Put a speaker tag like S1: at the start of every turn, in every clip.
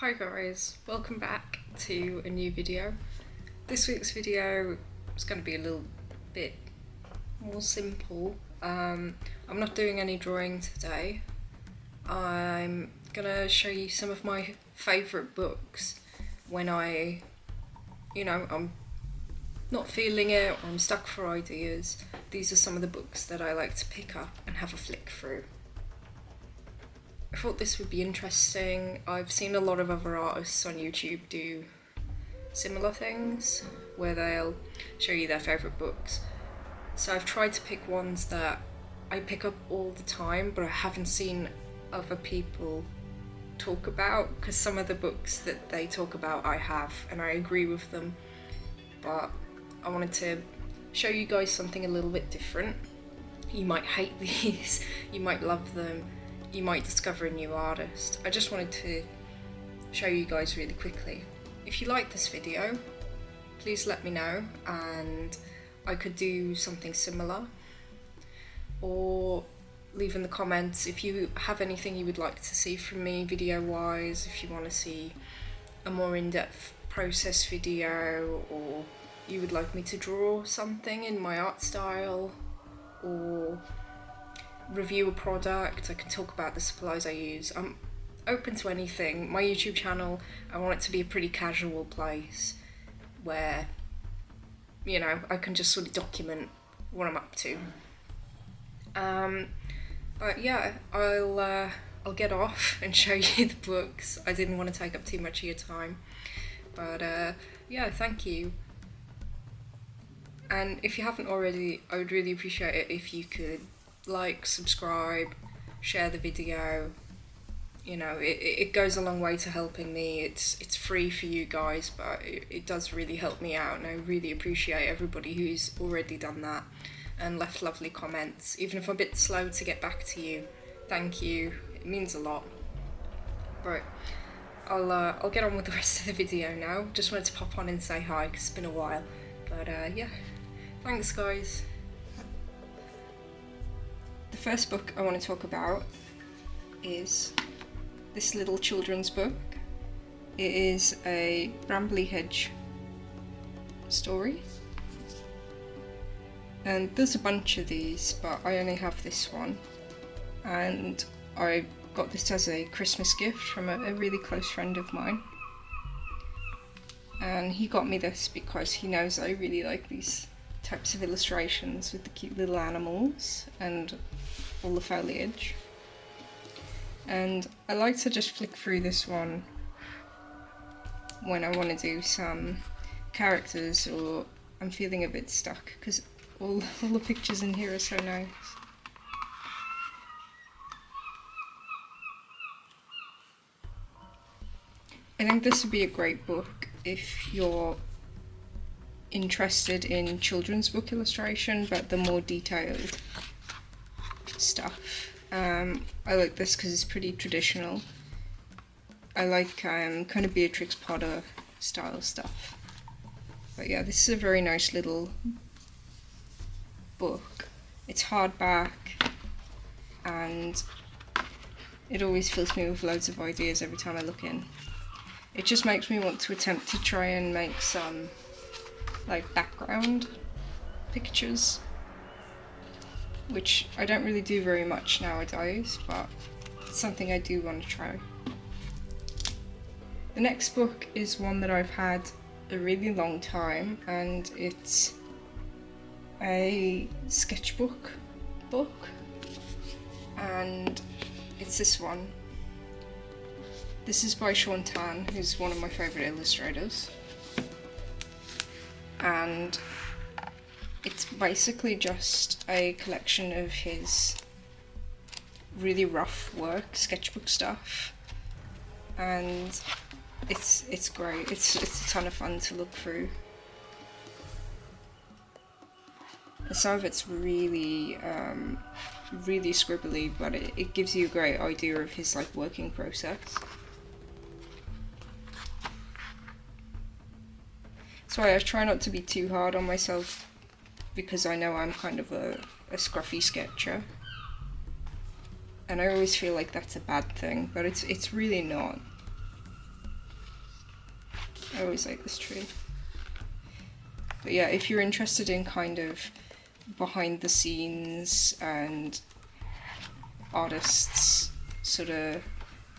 S1: Hi guys, welcome back to a new video. This week's video is going to be a little bit more simple. I'm not doing any drawing today. I'm going to show you some of my favourite books when I'm not feeling it or I'm stuck for ideas. These are some of the books that I like to pick up and have a flick through. I thought this would be interesting. I've seen a lot of other artists on YouTube do similar things where they'll show you their favourite books. So I've tried to pick ones that I pick up all the time but I haven't seen other people talk about, because some of the books that they talk about I have and I agree with them, but I wanted to show you guys something a little bit different. You might hate these, you might love them, you might discover a new artist. I just wanted to show you guys really quickly. If you like this video, please let me know and I could do something similar, or leave in the comments if you have anything you would like to see from me video wise, if you want to see a more in-depth process video, or you would like me to draw something in my art style, or review a product. I can talk about the supplies I use. I'm open to anything. My YouTube channel, I want it to be a pretty casual place where, you know, I can just sort of document what I'm up to. But yeah, I'll get off and show you the books. I didn't want to take up too much of your time, but yeah, thank you. And if you haven't already, I would really appreciate it if you could like, subscribe, share the video. You know, it goes a long way to helping me. It's free for you guys, but it does really help me out, and I really appreciate everybody who's already done that and left lovely comments. Even if I'm a bit slow to get back to you, thank you, it means a lot. Right, I'll get on with the rest of the video now. Just wanted to pop on and say hi because it's been a while, but yeah, thanks guys. The first book I want to talk about is this little children's book. It is a Brambly Hedge story, and there's a bunch of these but I only have this one, and I got this as a Christmas gift from a really close friend of mine, and he got me this because he knows I really like these types of illustrations with the cute little animals and all the foliage, and I like to just flick through this one when I want to do some characters or I'm feeling a bit stuck, because all the pictures in here are so nice. I think this would be a great book if you're interested in children's book illustration, but the more detailed stuff. I like this because it's pretty traditional. I like kind of Beatrix Potter style stuff. But yeah, this is a very nice little book. It's hardback and it always fills me with loads of ideas every time I look in. It just makes me want to attempt to try and make some like background pictures, which I don't really do very much nowadays, but it's something I do want to try. The next book is one that I've had a really long time, and it's a sketchbook book, and it's this one. This is by Sean Tan, who's one of my favourite illustrators, and it's basically just a collection of his really rough work, sketchbook stuff, and it's great. It's a ton of fun to look through. And some of it's really really scribbly, but it gives you a great idea of his like working process. So I try not to be too hard on myself, because I know I'm kind of a scruffy sketcher, and I always feel like that's a bad thing, but it's really not. I always like this tree. But yeah, if you're interested in kind of behind the scenes and artists sort of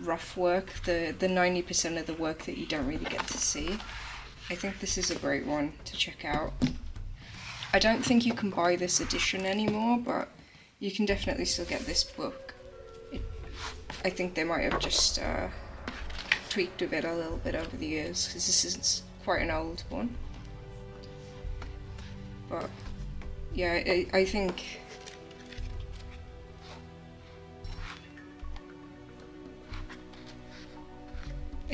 S1: rough work, the 90% of the work that you don't really get to see, I think this is a great one to check out. I don't think you can buy this edition anymore, but you can definitely still get this book. I think they might have just tweaked a little bit over the years, because this is quite an old one. But yeah, I think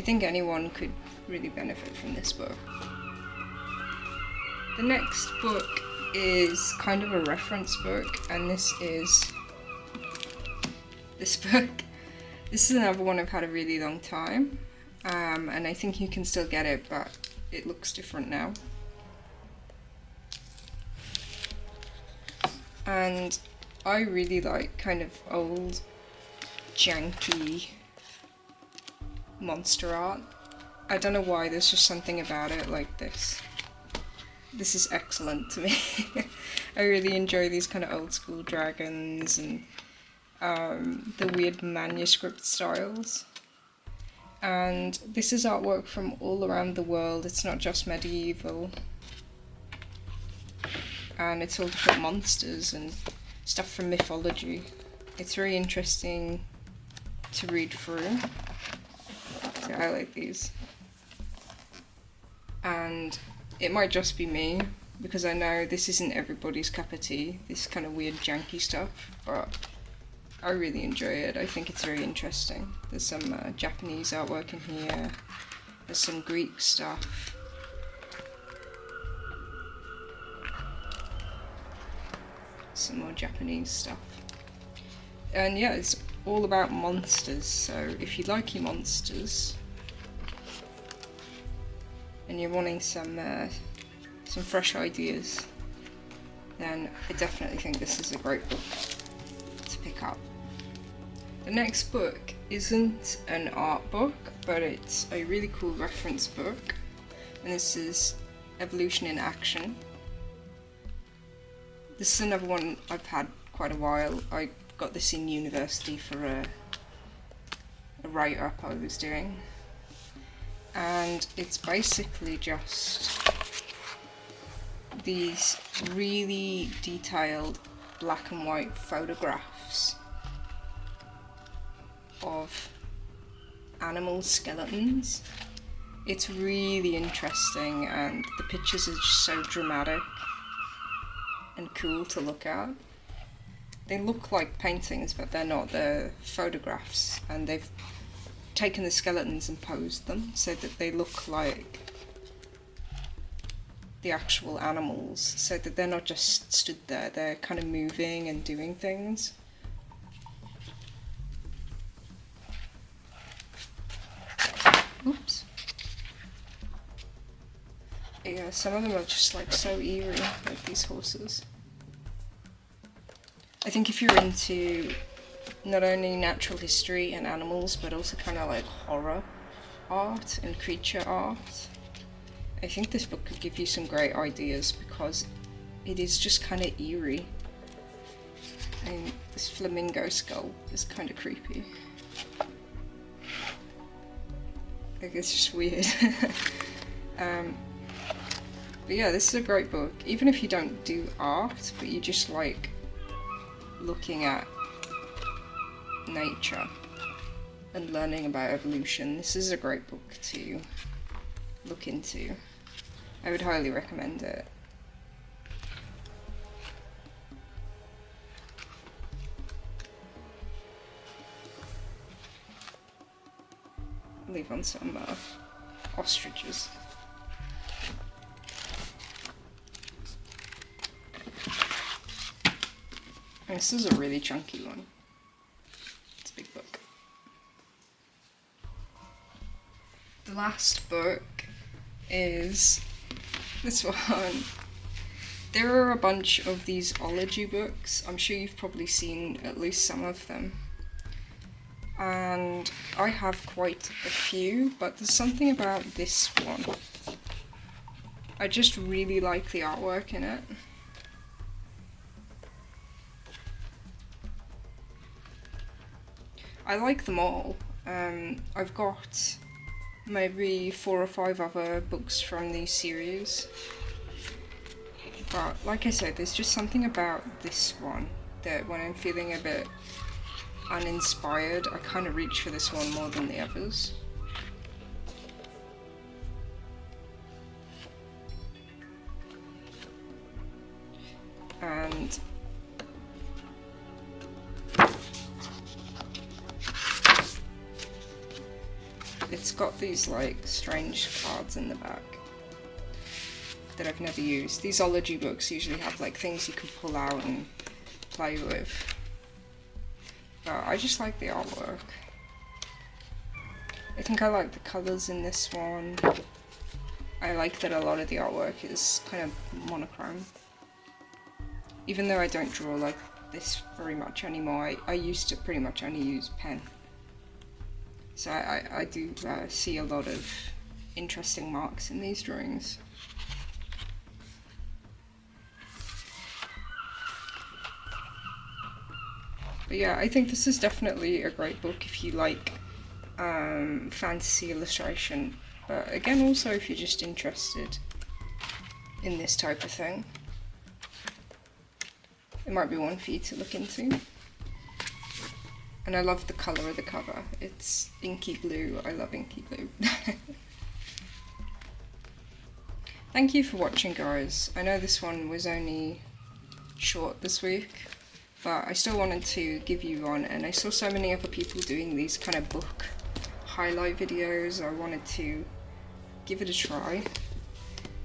S1: anyone could really benefit from this book. The next book is kind of a reference book, and this is this book. This is another one I've had a really long time, and I think you can still get it, but it looks different now. And I really like kind of old, janky monster art. I don't know why, there's just something about it like this. This is excellent to me. I really enjoy these kind of old school dragons and the weird manuscript styles. And this is artwork from all around the world, it's not just medieval. And it's all different monsters and stuff from mythology. It's very interesting to read through. So I like these. And it might just be me, because I know this isn't everybody's cup of tea, this kind of weird janky stuff, but I really enjoy it. I think it's very interesting. There's some Japanese artwork in here, there's some Greek stuff. Some more Japanese stuff. And yeah, it's all about monsters, so if you like your monsters and you're wanting some fresh ideas, then I definitely think this is a great book to pick up. The next book isn't an art book, but it's a really cool reference book, and this is Evolution in Action. This is another one I've had quite a while. I got this in university for a write-up I was doing. And it's basically just these really detailed black and white photographs of animal skeletons. It's really interesting, and the pictures are just so dramatic and cool to look at. They look like paintings, but they're not. They're photographs, and they've taken the skeletons and posed them so that they look like the actual animals, so that they're not just stood there, they're kind of moving and doing things. Oops. Yeah, some of them are just like so eerie, like these horses. I think if you're into not only natural history and animals, but also kind of like horror art and creature art, I think this book could give you some great ideas, because it is just kind of eerie. And this flamingo skull is kind of creepy. Like, it's just weird. But yeah, this is a great book. Even if you don't do art, but you just like looking at nature and learning about evolution, this is a great book to look into. I would highly recommend it. Leave on some ostriches. And this is a really chunky one. It's a big book. The last book is this one. There are a bunch of these Ology books. I'm sure you've probably seen at least some of them. And I have quite a few, but there's something about this one I just really like the artwork in it. I like them all. I've got maybe 4 or 5 other books from these series, but like I said, there's just something about this one that when I'm feeling a bit uninspired, I kind of reach for this one more than the others. And it's got these like strange cards in the back that I've never used. These Olig books usually have like things you can pull out and play with. But I just like the artwork. I think I like the colours in this one. I like that a lot of the artwork is kind of monochrome. Even though I don't draw like this very much anymore, I used to pretty much only use pen. So I do see a lot of interesting marks in these drawings. But yeah, I think this is definitely a great book if you like fantasy illustration. But again, also if you're just interested in this type of thing, it might be one for you to look into. And I love the colour of the cover. It's inky blue. I love inky blue. Thank you for watching, guys. I know this one was only short this week, but I still wanted to give you one, and I saw so many other people doing these kind of book highlight videos. I wanted to give it a try.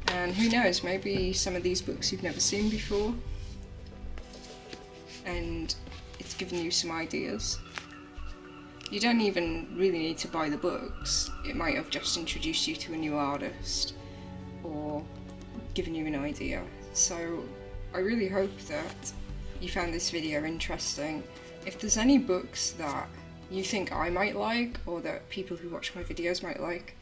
S1: And who knows, maybe some of these books you've never seen before, and it's given you some ideas. You don't even really need to buy the books. It might have just introduced you to a new artist or given you an idea. So I really hope that you found this video interesting. If there's any books that you think I might like, or that people who watch my videos might like,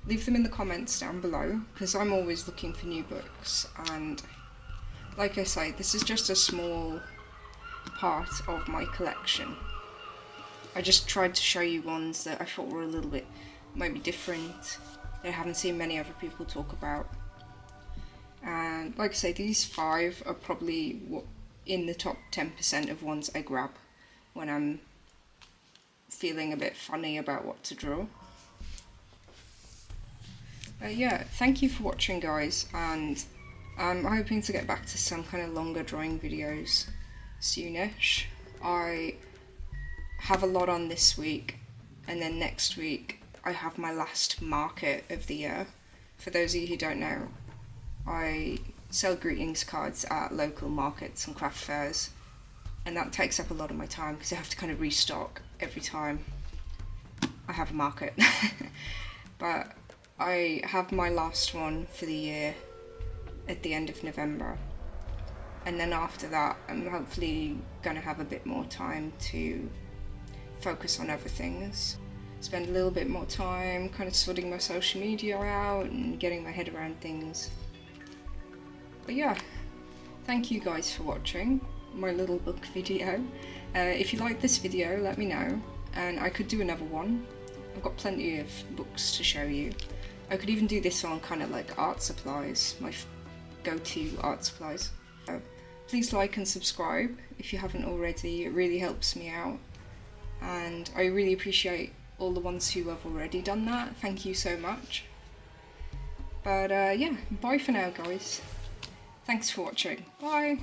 S1: leave them in the comments down below, because I'm always looking for new books. And like I say, this is just a small part of my collection. I just tried to show you ones that I thought were a little bit maybe different, that I haven't seen many other people talk about. And like I say, these 5 are probably in the top 10% of ones I grab when I'm feeling a bit funny about what to draw. Yeah, thank you for watching, guys, and I'm hoping to get back to some kind of longer drawing videos soonish. I have a lot on this week, and then next week I have my last market of the year. For those of you who don't know, I sell greetings cards at local markets and craft fairs, and that takes up a lot of my time because I have to kind of restock every time I have a market. But I have my last one for the year at the end of November, and then after that I'm hopefully going to have a bit more time to focus on other things, spend a little bit more time kind of sorting my social media out and getting my head around things. But yeah, thank you guys for watching my little book video. If you like this video, let me know, and I could do another one. I've got plenty of books to show you. I could even do this on kind of like art supplies, my go-to art supplies. Please like and subscribe if you haven't already, it really helps me out. And I really appreciate all the ones who have already done that. Thank you so much. But yeah, bye for now, guys. Thanks for watching. Bye.